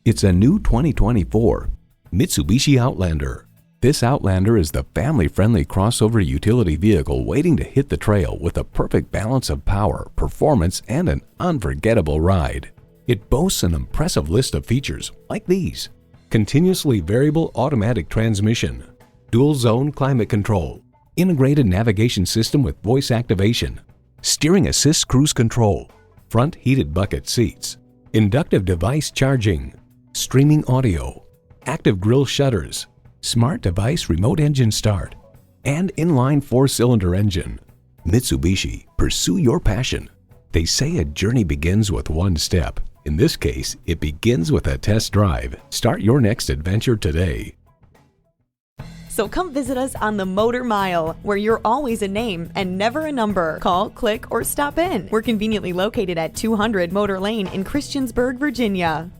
It's a new 2024 Mitsubishi Outlander. This Outlander is the family-friendly crossover utility vehicle waiting to hit the trail with a perfect balance of power, performance, and an unforgettable ride. It boasts an impressive list of features like these: continuously variable automatic transmission, dual-zone climate control, integrated navigation system with voice activation, steering assist cruise control, front heated bucket seats, inductive device charging, streaming audio, active grille shutters, smart device remote engine start, and inline 4-cylinder engine. Mitsubishi, pursue your passion. They say a journey begins with one step. In this case, it begins with a test drive. Start your next adventure today. So come visit us on the Motor Mile, where you're always a name and never a number. Call, click, or stop in. We're conveniently located at 200 Motor Lane in Christiansburg, Virginia.